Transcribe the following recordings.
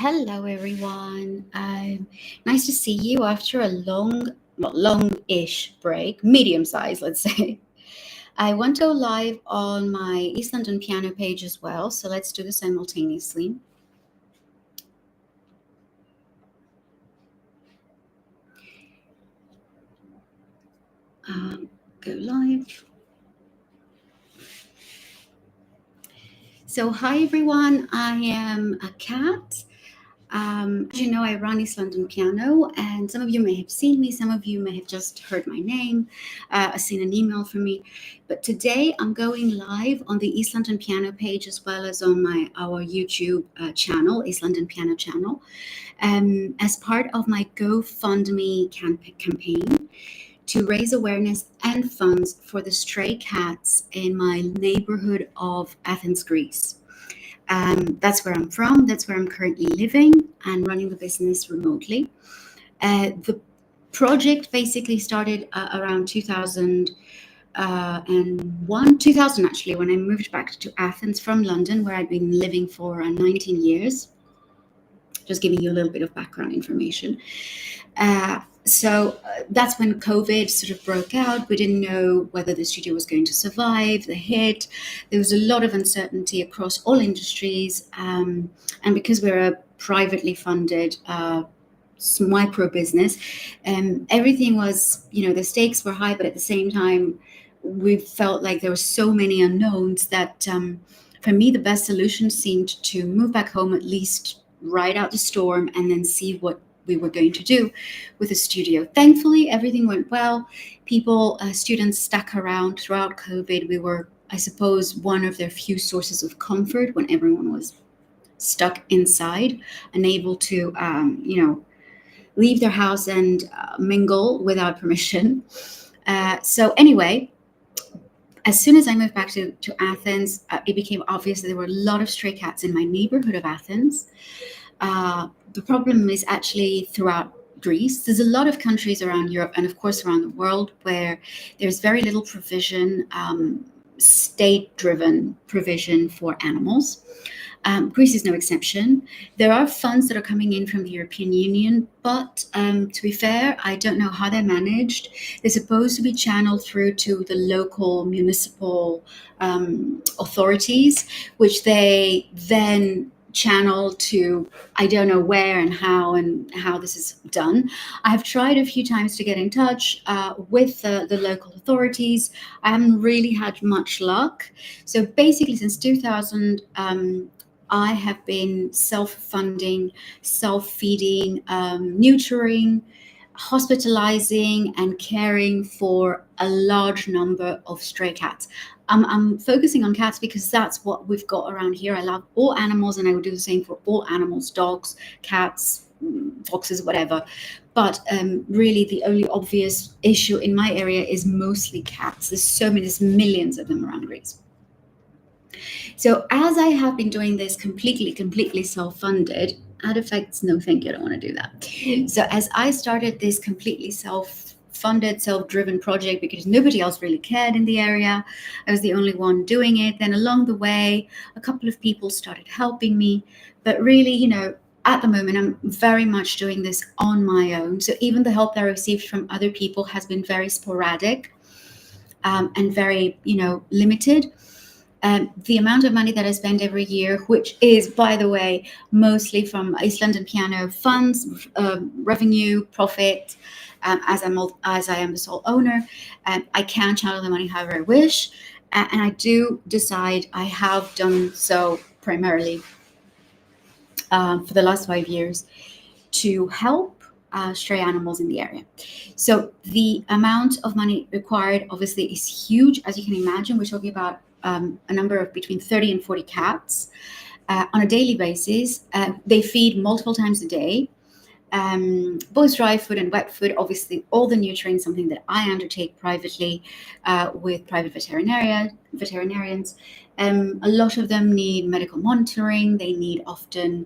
Hello, everyone. Nice to see you after a long-ish break, medium size, let's say. I went to go live on my East London piano page as well, so let's do this simultaneously. Go live. So, hi, everyone. I am a cat. As you know, I run East London Piano, and some of you may have seen me, some of you may have just heard my name, seen an email from me. But today I'm going live on the East London Piano page as well as on our YouTube channel, East London Piano channel, as part of my GoFundMe campaign to raise awareness and funds for the stray cats in my neighborhood of Athens, Greece. That's where I'm from. That's where I'm currently living and running the business remotely. The project basically started around 2000 actually, when I moved back to Athens from London, where I'd been living for 19 years. Just giving you a little bit of background information. So that's when COVID sort of broke out. We didn't know whether the studio was going to survive the hit. There was a lot of uncertainty across all industries. And because we're a privately funded micro business, everything was, the stakes were high, but at the same time, we felt like there were so many unknowns that for me, the best solution seemed to move back home, at least ride out the storm, and then see what we were going to do with the studio. Thankfully, everything went well. Students stuck around throughout COVID. We were, I suppose, one of their few sources of comfort when everyone was stuck inside, unable to, leave their house and mingle without permission. So anyway, as soon as I moved back to Athens, it became obvious that there were a lot of stray cats in my neighborhood of Athens. The problem is actually throughout Greece. There's a lot of countries around Europe and, of course, around the world where there's very little provision, state-driven provision for animals. Greece is no exception. There are funds that are coming in from the European Union, but to be fair, I don't know how they're managed. They're supposed to be channeled through to the local municipal authorities, which they then channel to, I don't know where and how this is done. I've tried a few times to get in touch with the local authorities. I haven't really had much luck. So basically since 2000, I have been self-funding, self-feeding, neutering, hospitalizing, and caring for a large number of stray cats. I'm focusing on cats because that's what we've got around here. I love all animals, and I would do the same for all animals, dogs, cats, foxes, whatever. But really the only obvious issue in my area is mostly cats. There's millions of them around Greece. So as I have been doing this completely self-funded, ad effects, no thank you, I don't want to do that. So as I started this completely self-funded, self-driven project, because nobody else really cared in the area, I was the only one doing it. Then along the way, a couple of people started helping me, but really, at the moment, I'm very much doing this on my own. So even the help that I received from other people has been very sporadic and very, limited. The amount of money that I spend every year, which is, by the way, mostly from East London Piano funds, revenue, profit, as I am the sole owner, I can channel the money however I wish. And I do decide, I have done so primarily for the last 5 years, to help stray animals in the area. So the amount of money required obviously is huge. As you can imagine, we're talking about a number of between 30 and 40 cats on a daily basis. They feed multiple times a day, both dry food and wet food. Obviously, all the neutering, something that I undertake privately with private veterinarians. A lot of them need medical monitoring. They need often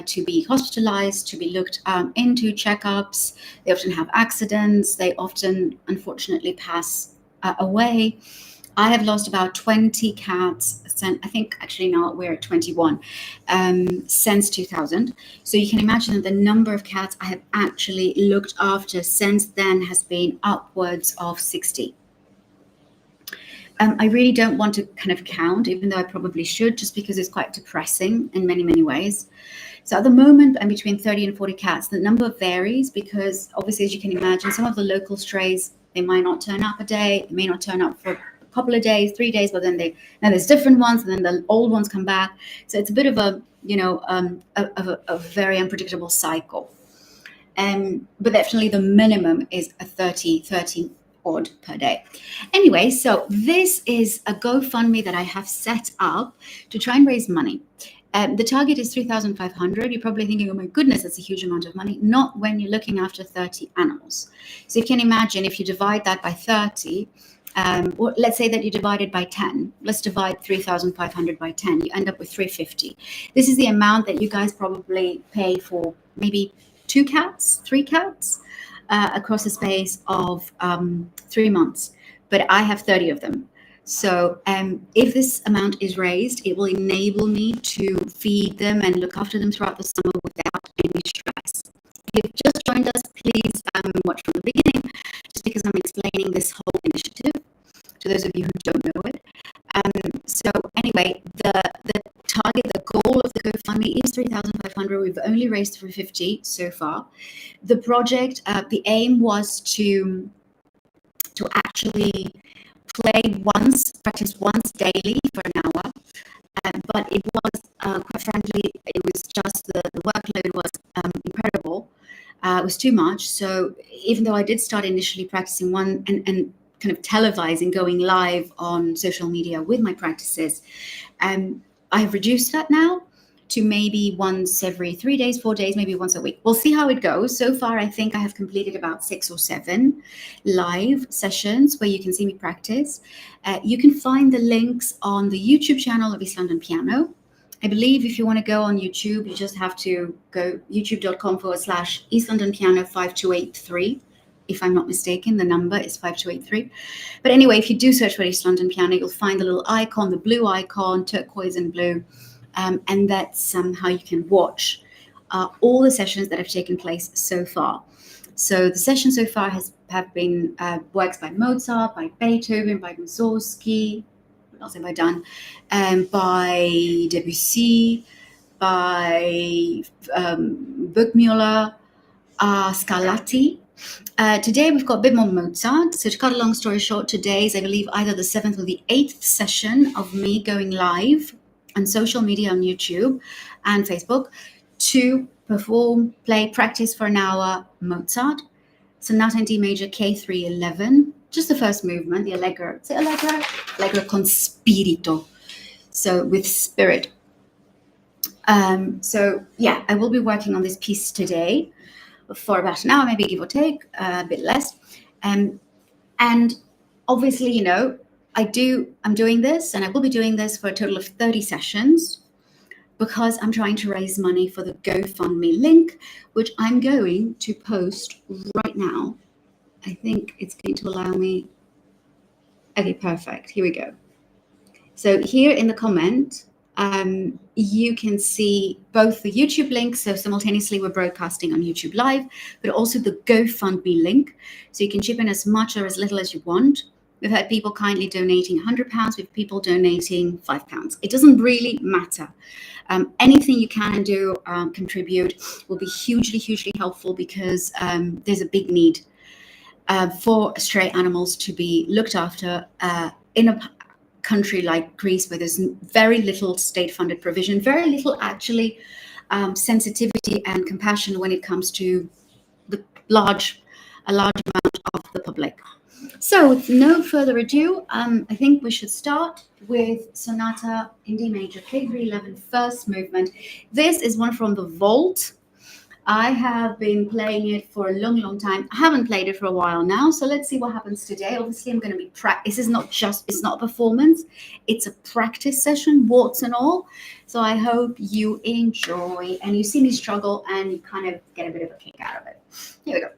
to be hospitalized, to be looked into, checkups. They often have accidents. They often, unfortunately, pass away. I have lost about 20 cats since, I think actually now we're at 21, since 2000. So you can imagine that the number of cats I have actually looked after since then has been upwards of 60. I really don't want to kind of count, even though I probably should, just because it's quite depressing in many, many ways. So at the moment, I'm between 30 and 40 cats. The number varies because obviously, as you can imagine, some of the local strays, they might not turn up a day, they may not turn up for a couple of days, 3 days, but then there's different ones, and then the old ones come back. So it's a bit of a, a very unpredictable cycle. But definitely the minimum is a 30 odd per day. Anyway, so this is a GoFundMe that I have set up to try and raise money. The target is 3,500. You're probably thinking, oh my goodness, that's a huge amount of money. Not when you're looking after 30 animals. So you can imagine if you divide that by 30, or let's say that you divide it by 10. Let's divide 3,500 by 10. You end up with 350. This is the amount that you guys probably pay for maybe 2 cats, 3 cats, across a space of 3 months. But I have 30 of them. So if this amount is raised, it will enable me to feed them and look after them throughout the summer without any stress. If you've just joined us, please watch from the beginning, just because I'm explaining this whole initiative to those of you who don't know it. So anyway, the target, the goal of the GoFundMe is 3,500. We've only raised 350 so far. The project, the aim was to actually practice once daily for an hour. But it was, quite frankly, it was just the workload was incredible. It was too much. So even though I did start initially practicing one and kind of televising, going live on social media with my practices, I have reduced that now to maybe once every 3 days, 4 days, maybe once a week. We'll see how it goes. So far, I think I have completed about 6 or 7 live sessions where you can see me practice. You can find the links on the YouTube channel of East London Piano. I believe if you want to go on YouTube, you just have to go youtube.com/East London Piano 5283. If I'm not mistaken, the number is 5283. But anyway, if you do search for East London Piano, you'll find the little icon, the blue icon, turquoise and blue. And that's how you can watch all the sessions that have taken place so far. So the sessions so far have been works by Mozart, by Beethoven, by Mussorgsky. What else have I done? By Debussy, by Burgmüller, Scarlatti. Today we've got a bit more Mozart. So to cut a long story short, today is, I believe, either the 7th or the 8th session of me going live on social media, on YouTube and Facebook, to perform, play, practice for an hour Mozart, Sonata in D major K311, just the first movement, the Allegro. Is it Allegro? Allegro con spirito, so with spirit. So yeah, I will be working on this piece today for about an hour, maybe give or take, a bit less. And obviously, I'm doing this, and I will be doing this for a total of 30 sessions because I'm trying to raise money for the GoFundMe link, which I'm going to post right now. I think it's going to allow me. Okay, perfect. Here we go. So here in the comment, you can see both the YouTube link, so simultaneously we're broadcasting on YouTube Live, but also the GoFundMe link. So you can chip in as much or as little as you want. We've had people kindly donating £100, we have people donating £5. It doesn't really matter. Anything you can do, contribute, will be hugely, hugely helpful because there's a big need for stray animals to be looked after in a country like Greece, where there's very little state-funded provision, very little actually sensitivity and compassion when it comes to a large amount of the public. So with no further ado, I think we should start with Sonata in D major K311 first movement. This is one from the vault. I have been playing it for a long, long time. I haven't played it for a while now, so let's see what happens today. Obviously, I'm going to be it's not a performance. It's a practice session, warts and all. So I hope you enjoy and you see me struggle and you kind of get a bit of a kick out of it. Here we go.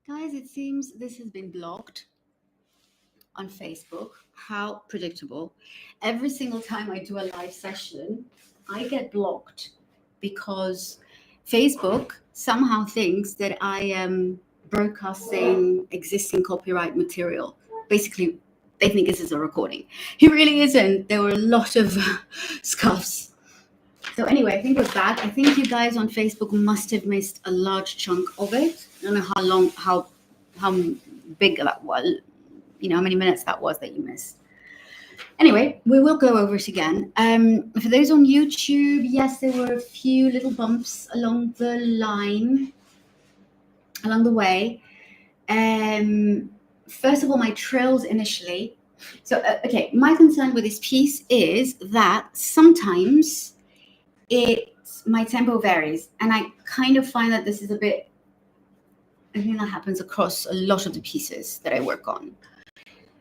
Guys, it seems this has been blocked on Facebook. How predictable. Every single time I do a live session, I get blocked because Facebook somehow thinks that I am broadcasting existing copyright material. Basically, they think this is a recording. It really isn't. There were a lot of scuffs. So anyway, I think we're back. I think you guys on Facebook must have missed a large chunk of it. I don't know how long, how big that was, how many minutes that was that you missed. Anyway, we will go over it again. For those on YouTube, yes, there were a few little bumps along the line, along the way. First of all, my trills initially. So, okay, my concern with this piece is that sometimes my tempo varies, and I kind of find that this is I think that happens across a lot of the pieces that I work on.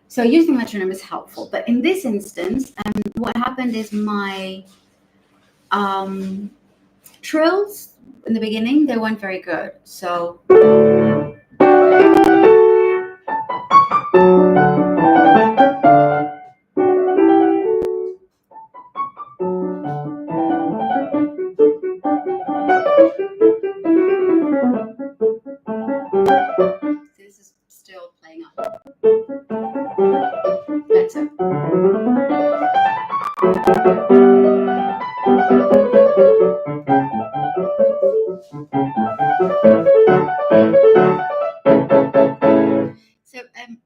So using metronome is helpful, but in this instance, what happened is my trills in the beginning, they weren't very good. So this is still playing up. So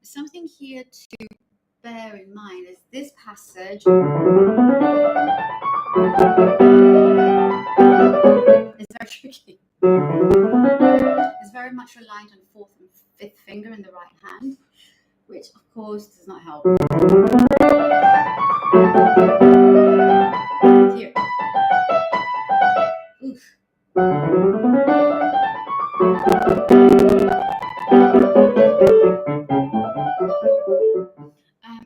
something here to bear in mind is this passage is very tricky. It's very much reliant on fourth and fifth finger in the right hand, which of course does not help. Here. Oof.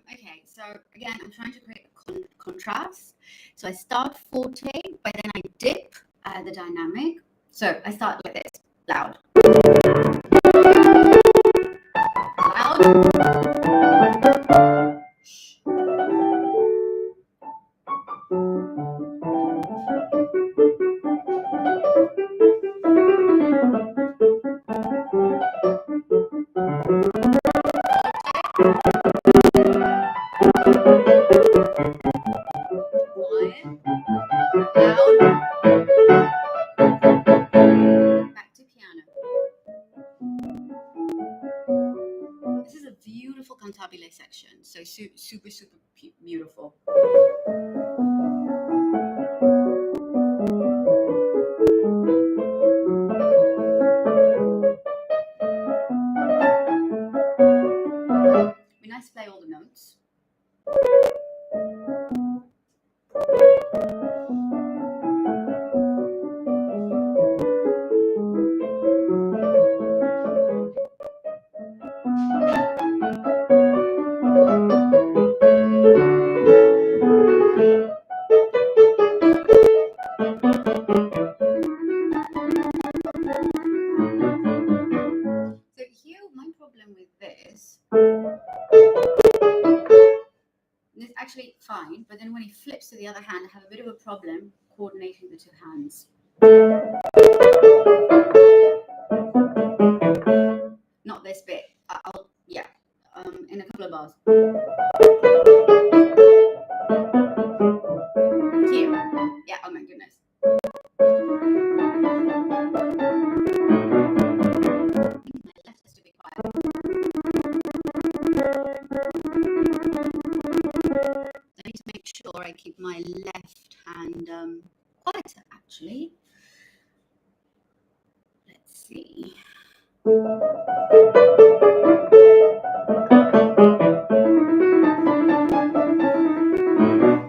Okay, so again, I'm trying to create a contrast. So I start forte, but then I dip the dynamic. So I start like this, loud. Loud. Shh. Quiet. Loud. Back to piano. This is a beautiful cantabile section, so super beautiful. Be nice to play all the notes. So here, my problem with this is actually fine, but then when he flips to the other hand, I have a bit of a problem coordinating the two hands. Not this bit. In a couple of bars. Here. Yeah, oh my goodness. My left has to be quiet. I need to make sure I keep my left hand quieter, actually. Let's see.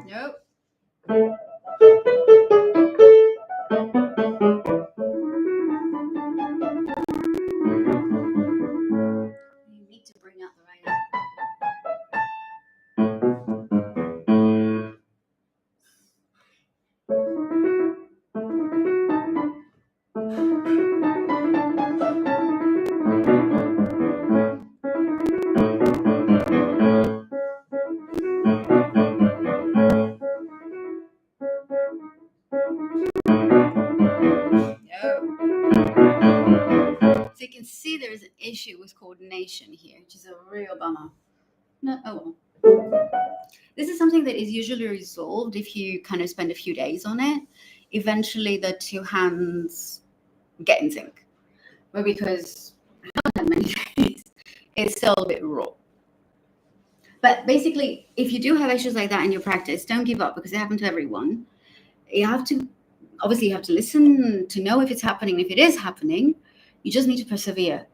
Nope. You need to bring out the right hand. So you can see there is an issue with coordination here, which is a real bummer. No, oh well. This is something that is usually resolved if you kind of spend a few days on it. Eventually, the two hands get in sync. But because I haven't had many days, it's still a bit raw. But basically, if you do have issues like that in your practice, don't give up because they happen to everyone. You have to listen to know if it's happening. If it is happening, you just need to persevere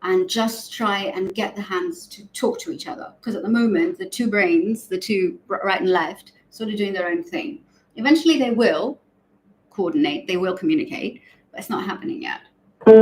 and just try and get the hands to talk to each other. Because at the moment, the two brains, the two right and left, sort of doing their own thing. Eventually, they will coordinate, they will communicate, but it's not happening yet. I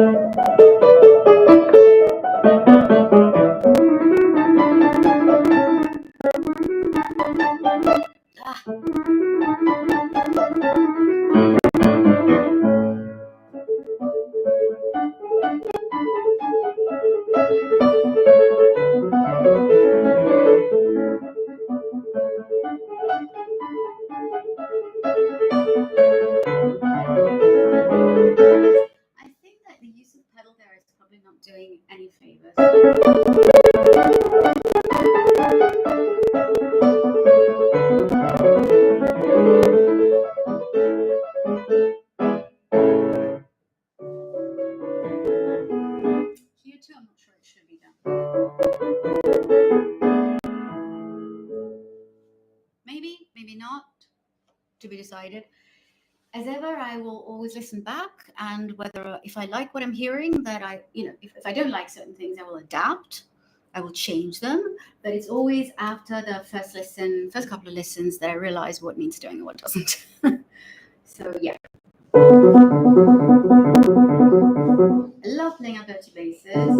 think that the use of pedal there is probably not doing any favors. to be decided. As ever, I will always listen back, and whether if I like what I'm hearing, that if I don't like certain things, I will adapt. I will change them, but it's always after the first couple of listens, that I realize what needs doing and what doesn't. So yeah, I love playing Alberti basses.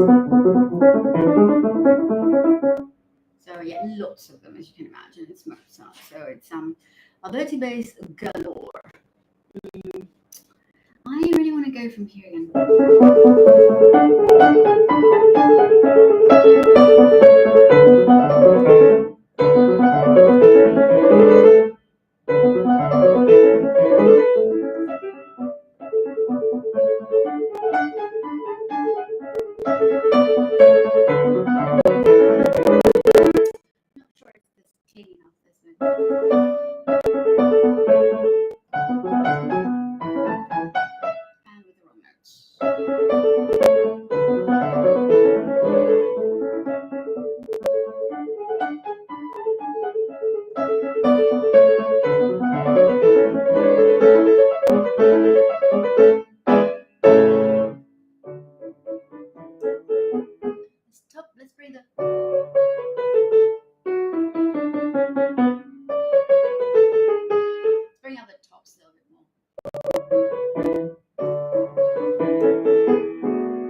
So yeah, lots of them, as you can imagine. It's Mozart, so it's Alberti bass galore. I really want to go from here again. Not sure if this is clean enough this way. And with the wrong notes. Let's bring the bring out the tops a little bit more.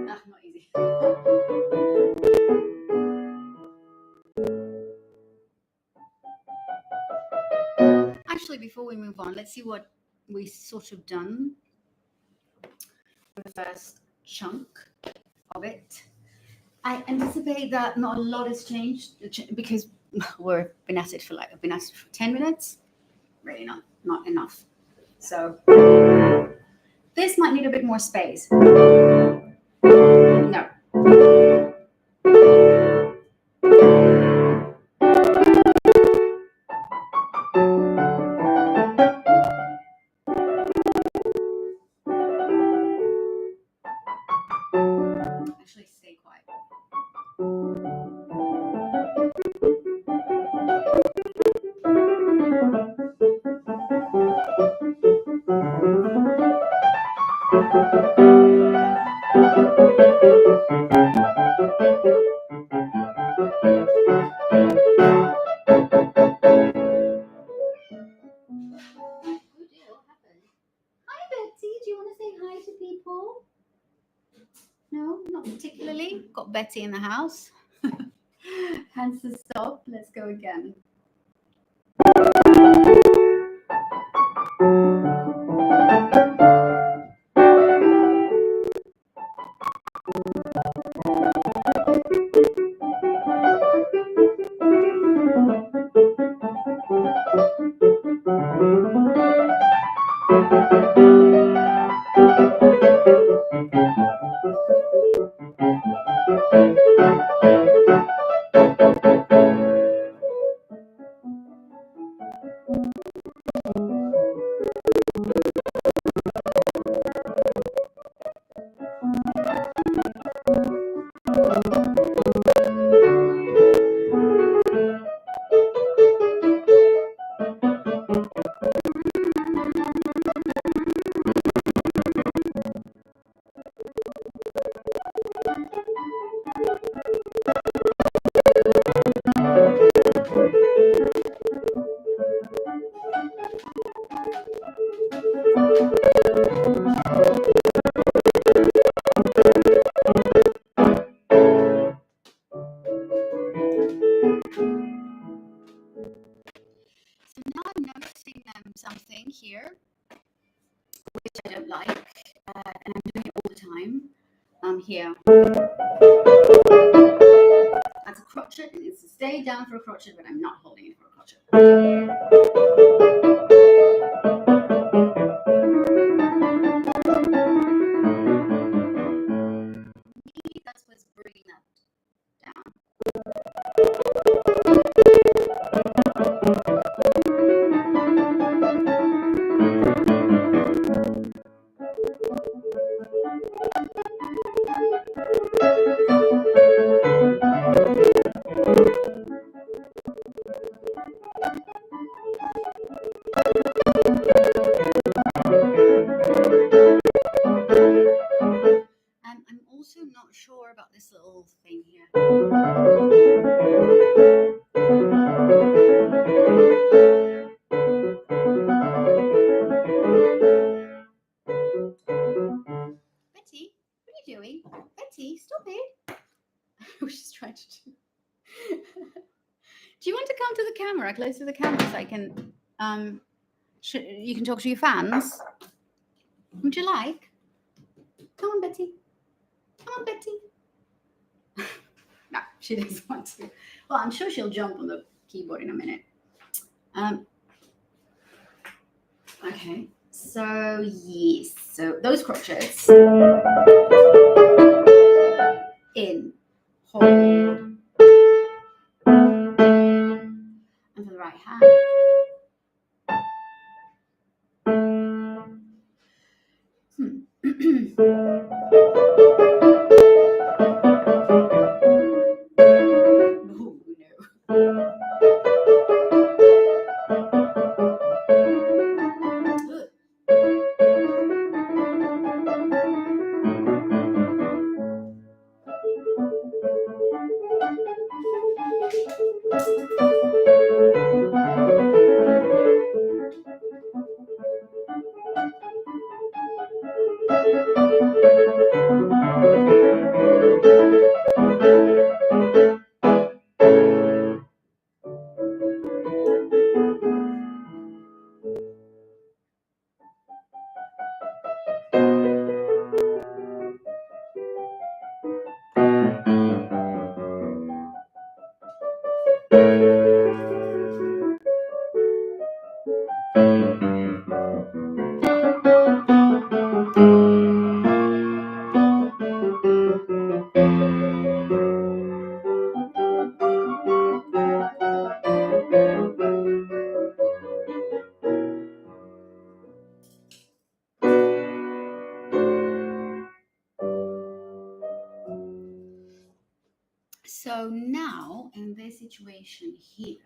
Not easy. Actually, before we move on, let's see what we sort of done for the first chunk of it. I anticipate that not a lot has changed because I've been at it for 10 minutes. Really not enough. So this might need a bit more space. No. Actually, stay quiet. Hi, Betsy. Do you want to say hi to people? No, not particularly. Got Betty in the house. Hands to stop. Let's go again. So now I'm noticing something here, which I don't like, and I'm doing it all the time. Here. That's a crotchet, and it's to stay down for a crotchet, but I'm not holding it for a crotchet. Maybe that's what's bringing that down. Do you want to come to the camera, close to the camera, so I can, you can talk to your fans? Would you like? Come on, Betty. Come on, Betty. No, she doesn't want to. Well, I'm sure she'll jump on the keyboard in a minute. Okay, so yes, so those crotchets in, hold, and for the right hand. Oh, no. So now in this situation here,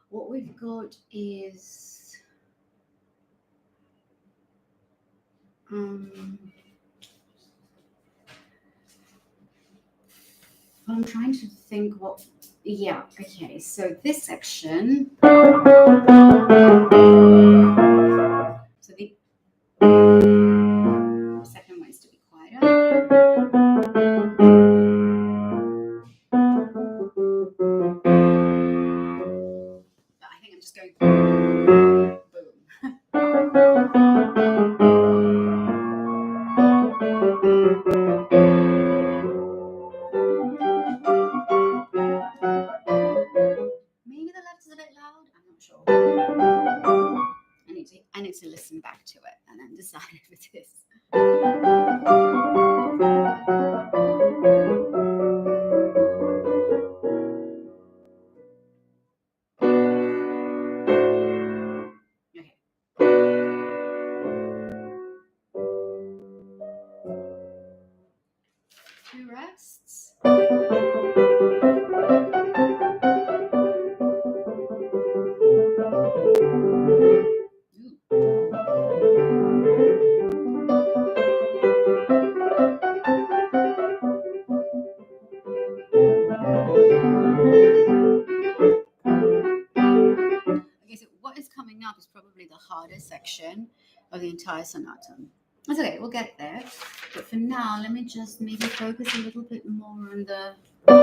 what we've got is I'm trying to think what, yeah, okay, so this section, so the second one is to be quieter. But I think I'm just going boom. Maybe the left is a bit loud, I'm not sure. I need to listen back to it and then decide if it is. Okay. Two rests. Okay, so what is coming up is probably the hardest section of the entire sonata. That's okay, we'll get there. But for now, let me just maybe focus a little bit more on the... I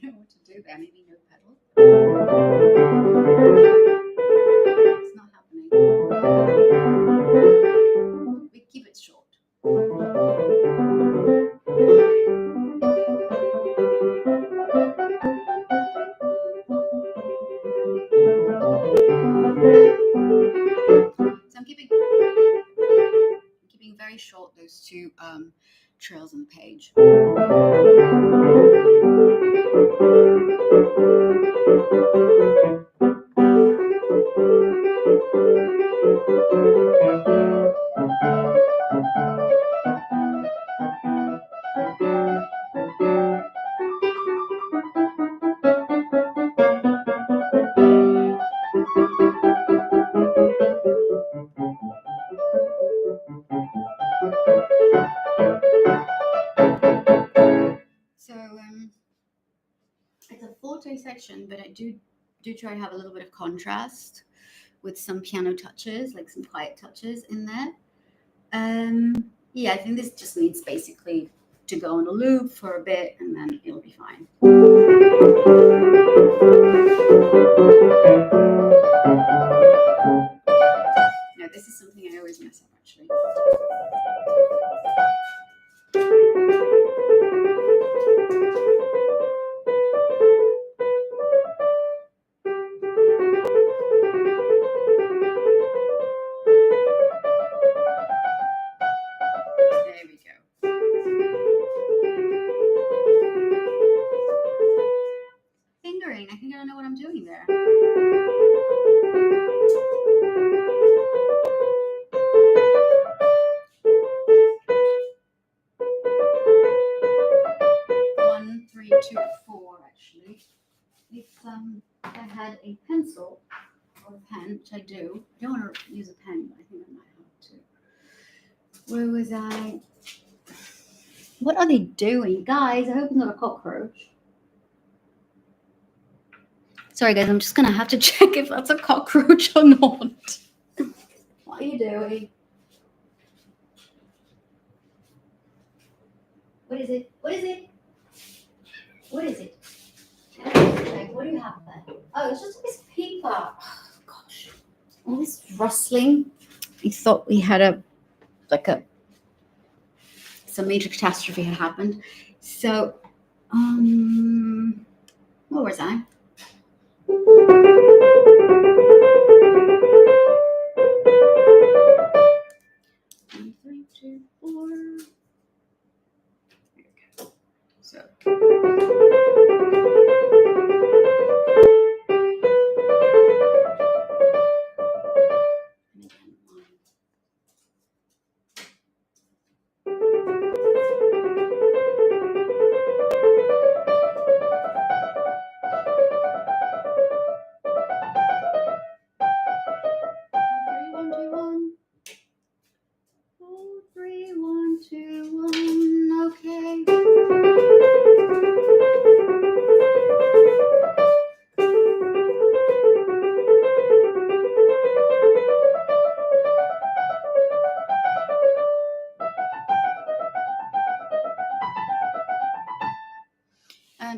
don't know what to do there, maybe no pedal. It's not happening. We keep it short. So I'm keeping very short those two trails on the page. It's a forte section, but I do try to have a little bit of contrast with some piano touches, like some quiet touches in there. Yeah, I think this just needs basically to go on a loop for a bit, and then it'll be fine. No, this is something I always mess up, actually. There we go. Fingering. I think I don't know what I'm doing there. One, three, two, four. Actually, if I had a pencil or a pen, which I do. I don't want to use a pen, but I think I might have to. Where was I? What are they doing, guys? I hope it's not a cockroach. Sorry, guys. I'm just gonna have to check if that's a cockroach or not. What are you doing? What is it? What is it? What is it? What do you have there? Oh, it's just this paper. Oh, gosh, all this rustling. We thought we had some major catastrophe had happened. So, where was I? 1, 3, 2, 4. There we go. So.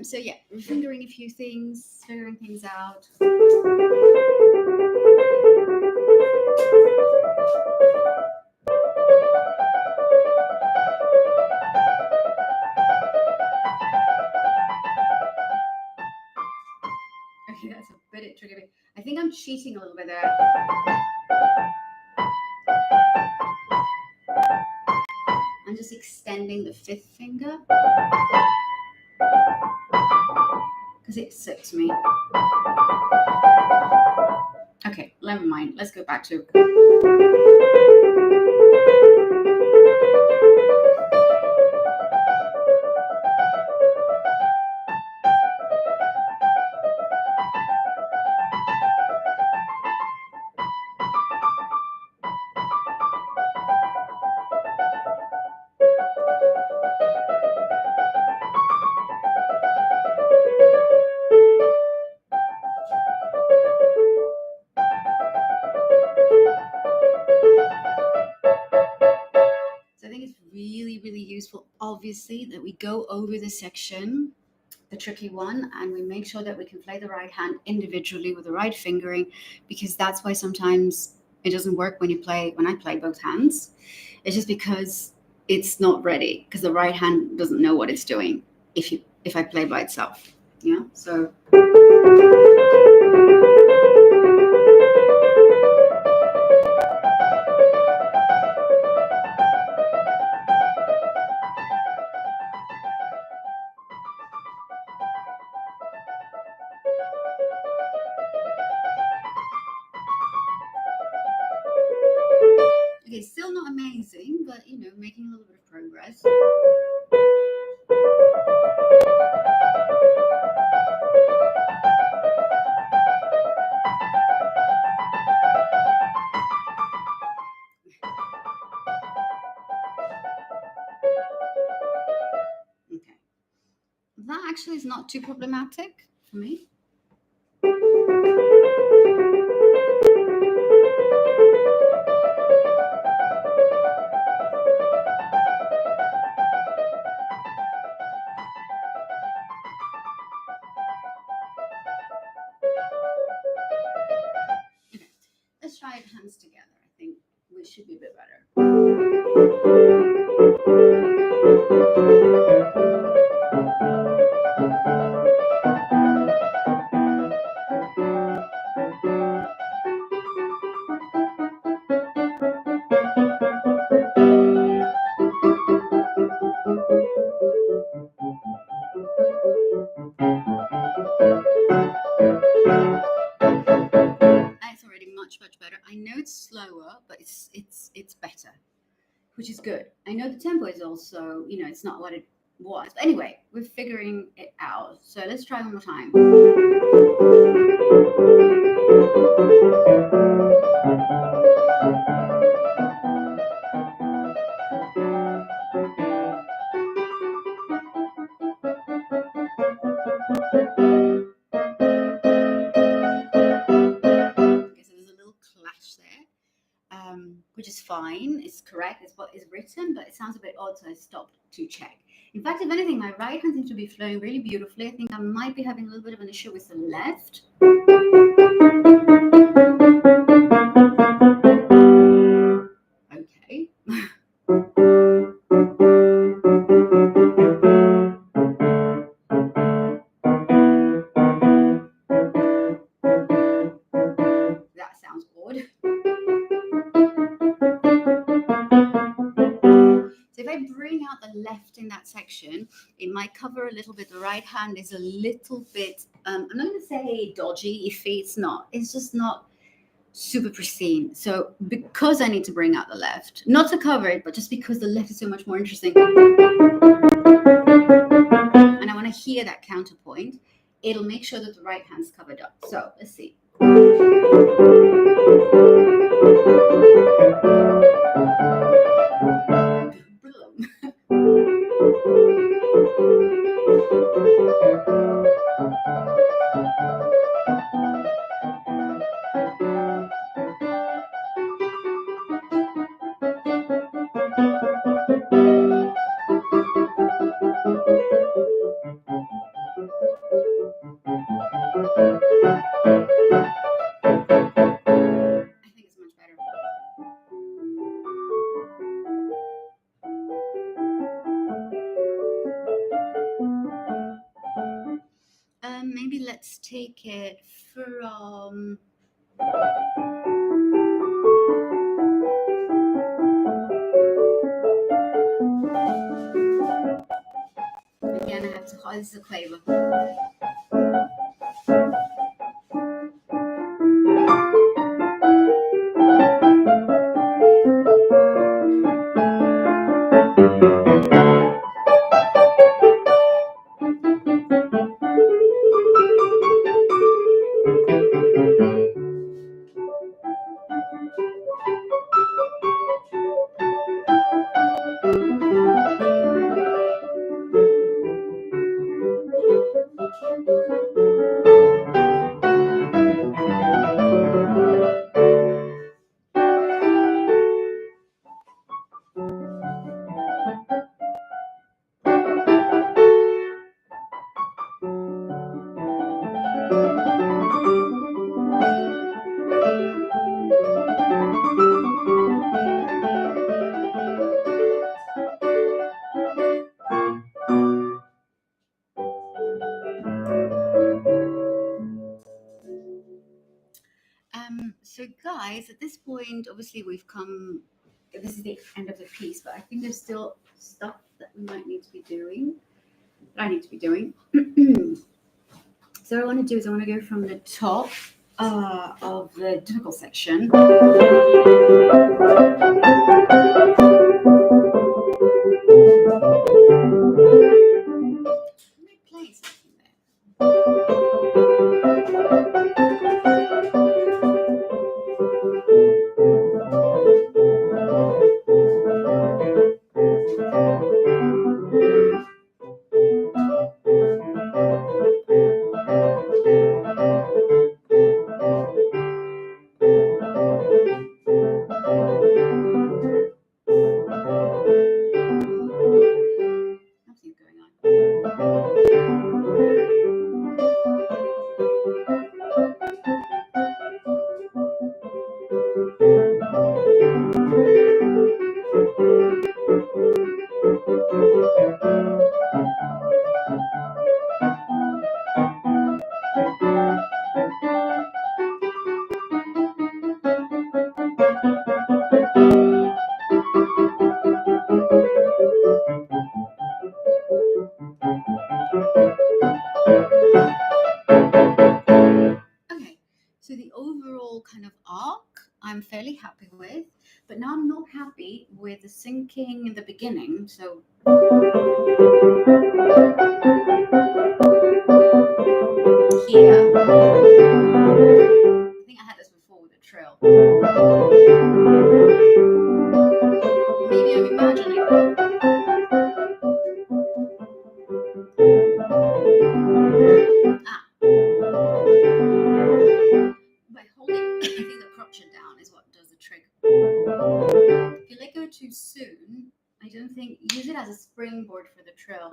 So yeah, we're fingering a few things, figuring things out. Okay, that's a bit tricky. I think I'm cheating a little bit there. I'm just extending the fifth finger because it suits me. Okay, never mind. Let's go back to. Useful, obviously, that we go over the section, the tricky one, and we make sure that we can play the right hand individually with the right fingering, because that's why sometimes it doesn't work when I play both hands. It's just because it's not ready, because the right hand doesn't know what it's doing if I play by itself. Yeah, so okay, still not amazing, but making a little bit of progress. Okay, that actually is not too problematic for me. Okay, let's try it hands together. I think we should be a bit better. It's already much better. I know it's slower, but it's better, which is good. I know the tempo is also, it's not what it was. But anyway, we're figuring it out. So let's try one more time. Okay, so there's a little clash there, which is fine. It's correct. It's what is written, but it sounds a bit odd, so I stopped to check. In fact, if anything, my right hand seems to be flowing really beautifully. I think I might be having a little bit of an issue with the left. Okay. That sounds odd. So if I bring out the left in that section, it might cover a little bit. The right hand is a little bit, I'm not going to say dodgy, iffy. It's not. It's just not super pristine. So because I need to bring out the left, not to cover it, but just because the left is so much more interesting, and I want to hear that counterpoint, it'll make sure that the right hand's covered up. So let's see. Maybe let's take it from. Again, I have to. This is a clave. So guys, at this point, obviously we've come, this is the end of the piece, but I think there's still stuff that we might need to be doing, that I need to be doing. So what I want to do is I want to go from the top of the difficult section. Play something there. thinking in the beginning. So here, I think I had this before with a trill. Maybe I'm imagining. By holding, I think the crotchet down is what does the trick. If you let go too soon, I don't think, use it as a springboard for the trill.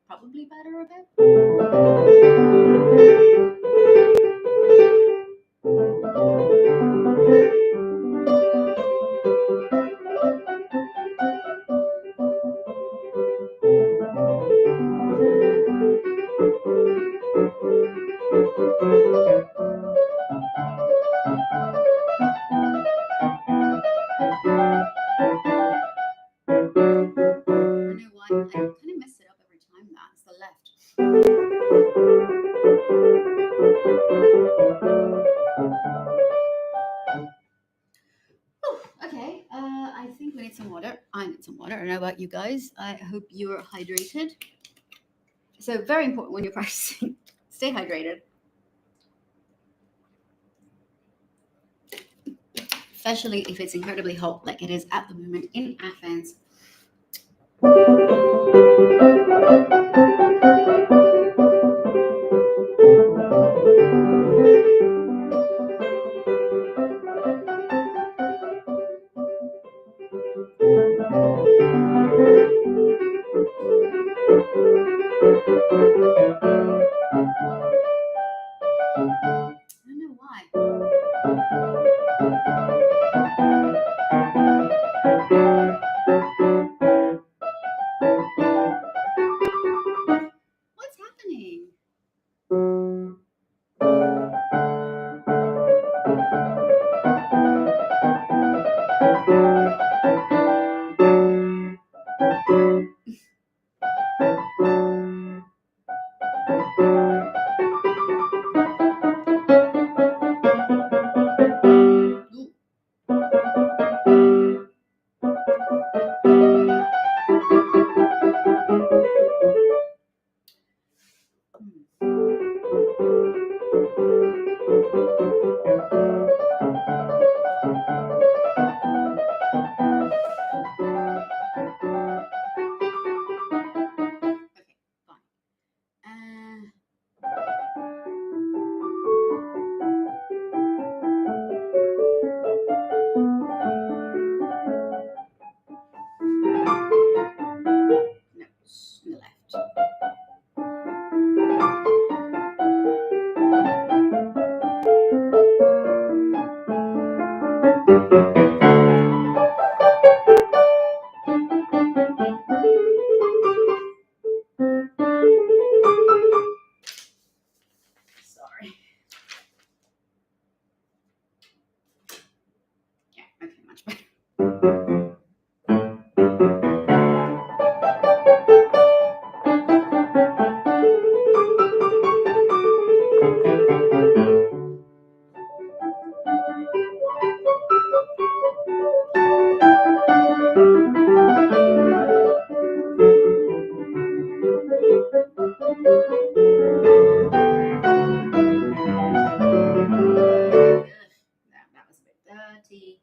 Probably better a bit. I kind of mess it up every time. That's the left. Okay, I think we need some water. I need some water. I don't know about you guys. I hope you're hydrated. So very important when you're practicing. Stay hydrated. Especially if it's incredibly hot like it is at the moment in Athens. Sorry. Yeah, okay, much better. That was a bit dirty.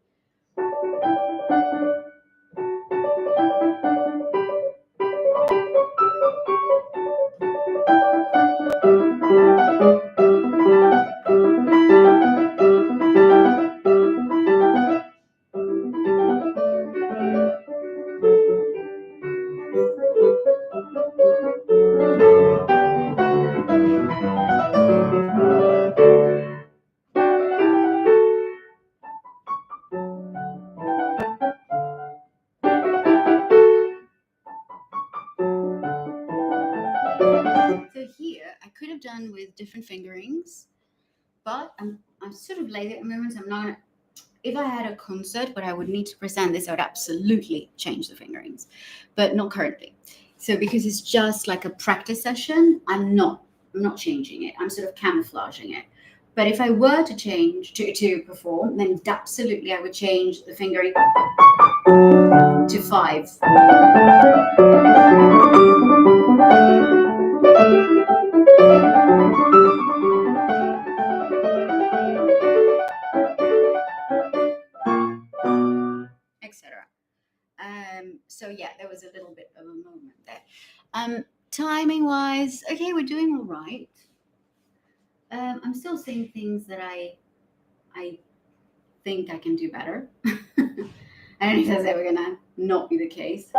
So here I could have done with different fingerings, but I'm sort of lazy at the moment. I'm not gonna, if I had a concert where I would need to present this, I would absolutely change the fingerings, but not currently. So because it's just like a practice session, I'm not changing it. I'm sort of camouflaging it. But if I were to change to perform, then absolutely I would change the fingering to 5. Etc. So yeah, there was a little bit of a moment there. Timing wise, okay, we're doing all right. I'm still saying things that I think I can do better. I don't know if that's ever gonna not be the case.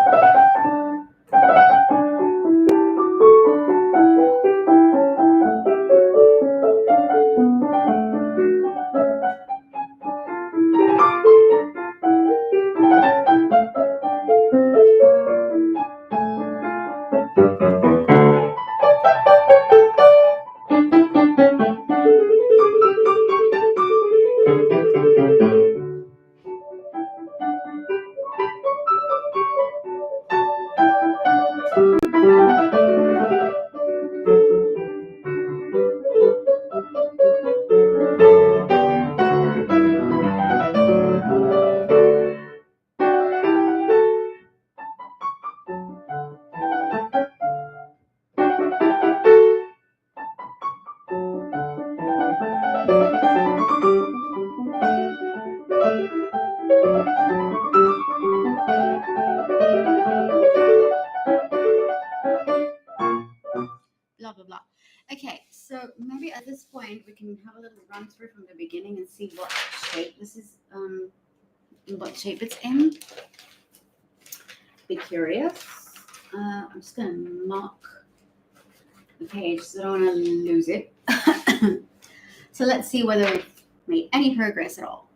Blah blah blah. Okay, so maybe at this point we can have a little run through from the beginning and see what shape this is, what shape it's in. Be curious. I'm just gonna mark the page so I don't want to lose it. So let's see whether we've made any progress at all.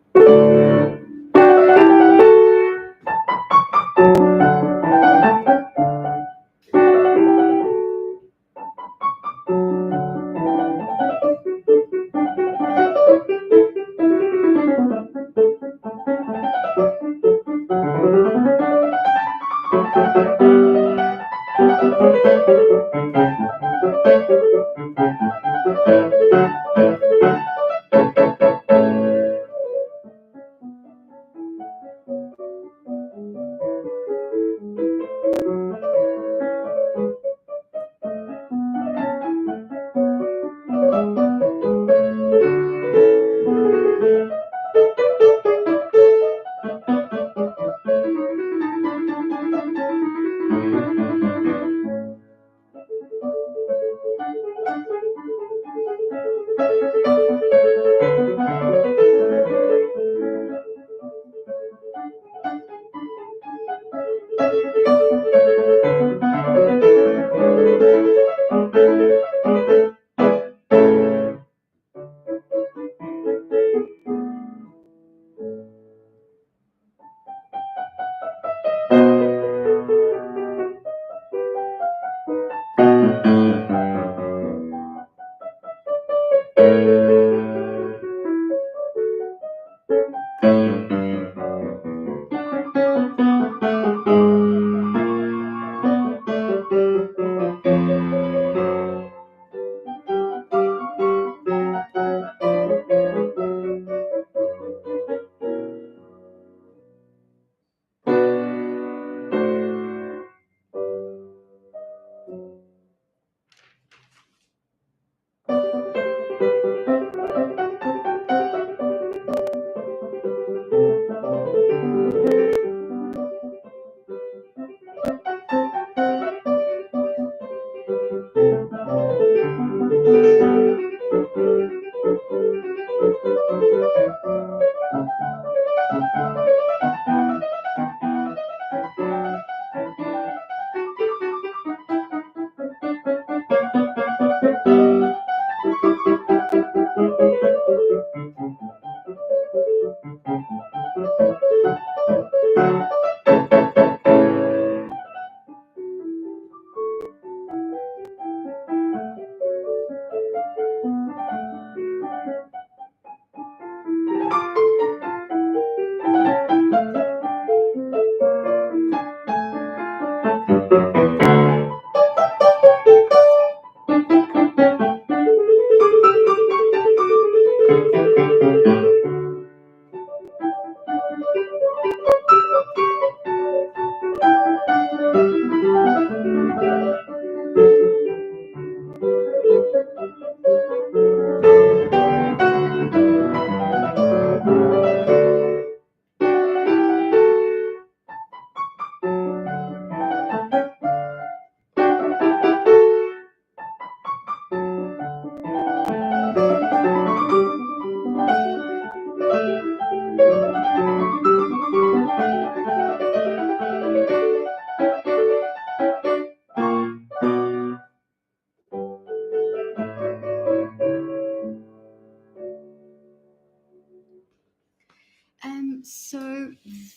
So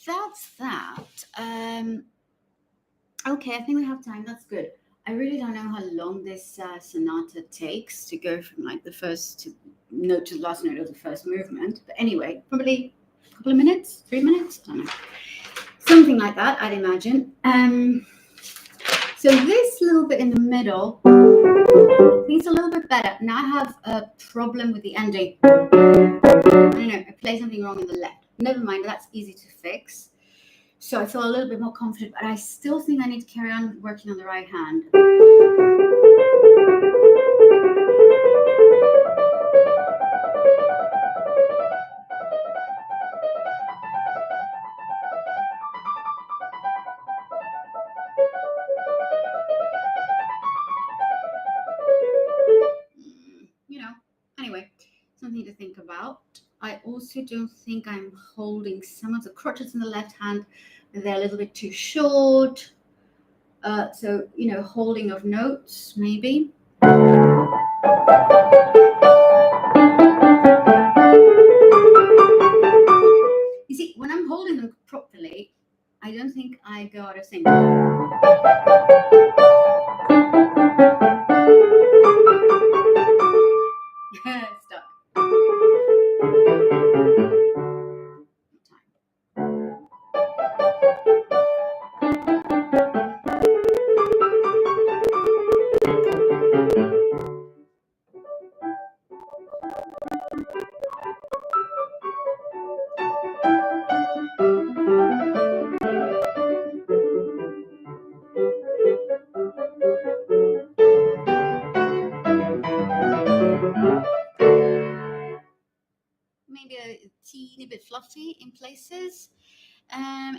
that's that. Okay, I think we have time. That's good. I really don't know how long this sonata takes to go from like the first note to the last note of the first movement. But anyway, probably a couple of minutes, 3 minutes, I don't know. Something like that, I'd imagine. So this little bit in the middle, I think it's a little bit better. Now I have a problem with the ending. I don't know, I play something wrong in the left. Never mind, that's easy to fix. So I feel a little bit more confident, but I still think I need to carry on working on the right hand. Anyway, something to think about. I also don't think I'm holding some of the crotchets in the left hand. They're a little bit too short. So, holding of notes, maybe. You see, when I'm holding them properly, I don't think I go out of sync. Stuck. Maybe a teeny bit fluffy in places.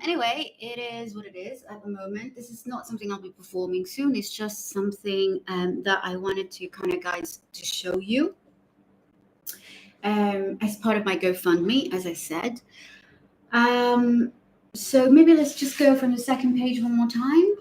Anyway, it is what it is at the moment. This is not something I'll be performing soon. It's just something that I wanted to kind of guys to show you as part of my GoFundMe, as I said. So maybe let's just go from the second page one more time.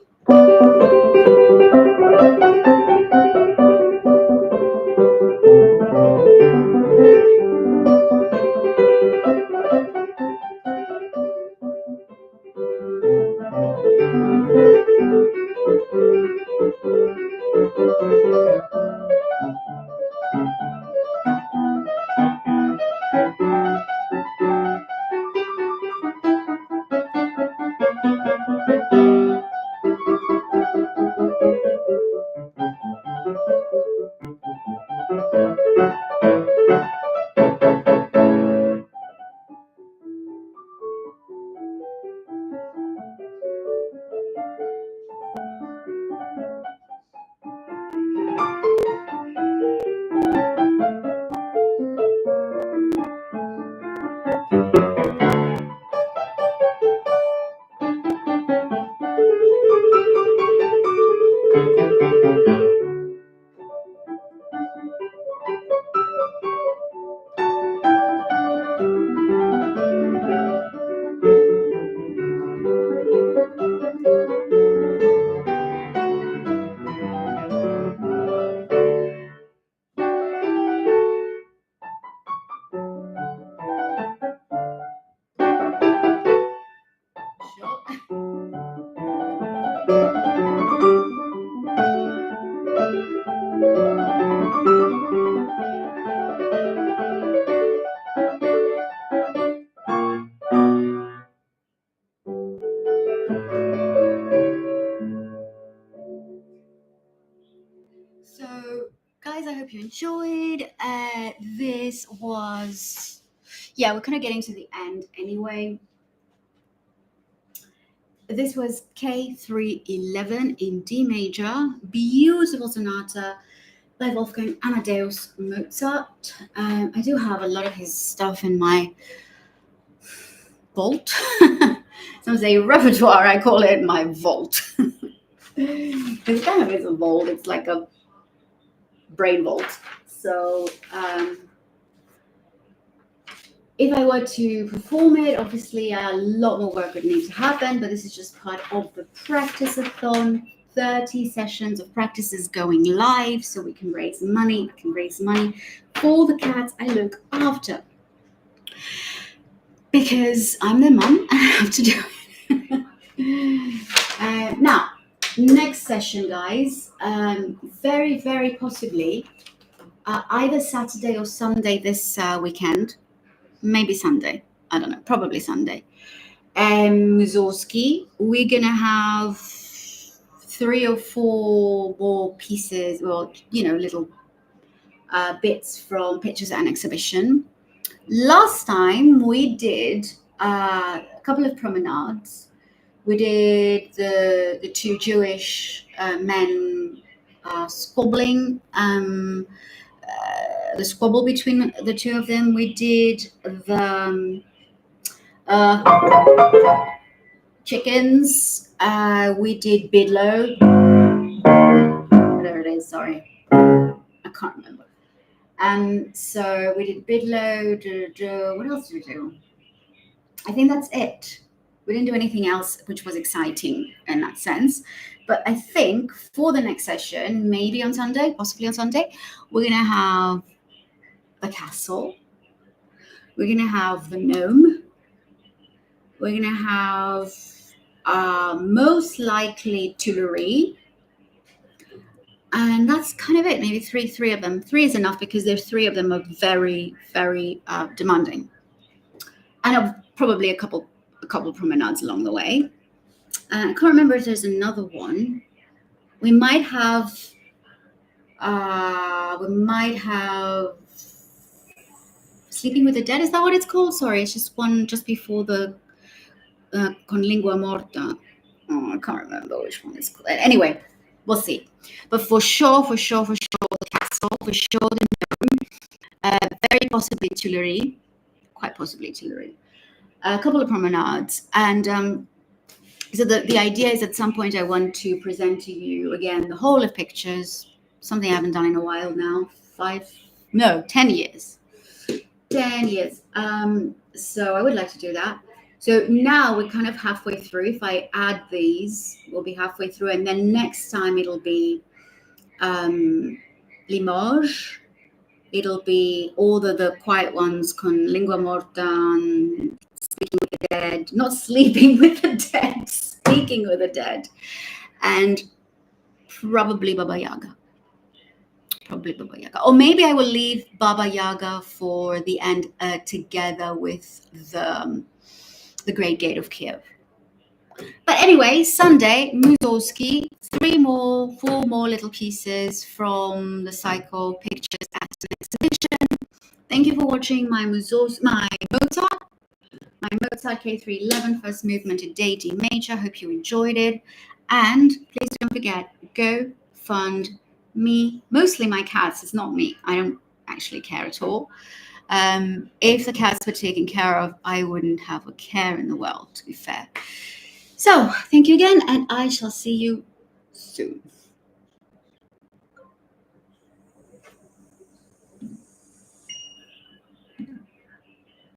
So, guys, I hope you enjoyed. This was, we're kind of getting to the end anyway. This was K311 in D major, beautiful sonata by Wolfgang Amadeus Mozart. I do have a lot of his stuff in my vault. Some say repertoire, I call it my vault. It kind of is a vault, it's like a brain vault. So if I were to perform it, obviously a lot more work would need to happen, but this is just part of the practice-a-thon. 30 sessions of practices going live so we can raise money. I can raise money for the cats I look after. Because I'm their mum and I have to do it. Now, next session, guys, very, very possibly either Saturday or Sunday this weekend. Maybe Sunday. I don't know. Probably Sunday. Mussorgsky. We're going to have 3 or 4 more pieces, or, little bits from pictures at an exhibition. Last time we did a couple of promenades. We did the 2 Jewish men squabbling, the squabble between the 2 of them. We did the chickens. We did Bidlow. Whatever it is, sorry. I can't remember. So we did Bidlow. What else did we do? I think that's it. We didn't do anything else which was exciting in that sense. But I think for the next session, maybe on Sunday, possibly on Sunday, we're going to have the castle. We're going to have the gnome. We're going to have most likely Tuileries. And that's kind of it. Maybe three of them. 3 is enough because there's 3 of them are very, very demanding. And probably a couple promenades along the way. I can't remember if there's another one. We might have Sleeping with the Dead. Is that what it's called? Sorry, it's just one just before the Con Lingua Morta. Oh, I can't remember which one it's called. Anyway, we'll see. But for sure, the castle, for sure the gnome, very possibly Tuileries, quite possibly Tuileries. A couple of promenades. And so the idea is at some point I want to present to you again the whole of pictures, something I haven't done in a while now, 10 years. 10 years. So I would like to do that. So now we're kind of halfway through. If I add these, we'll be halfway through. And then next time it'll be Limoges. It'll be all the quiet ones, con lingua morta, speaking with the dead, not sleeping with the dead, speaking with the dead, and probably Baba Yaga. Or maybe I will leave Baba Yaga for the end together with the Great Gate of Kiev. But anyway, Sunday, Mussorgsky, 4 more little pieces from the cycle Pictures at an Exhibition. Thank you for watching my Mozart K311 first movement in D major. Hope you enjoyed it. And please don't forget, GoFundMe. Mostly my cats. It's not me. I don't actually care at all. If the cats were taken care of, I wouldn't have a care in the world, to be fair. So thank you again, and I shall see you soon.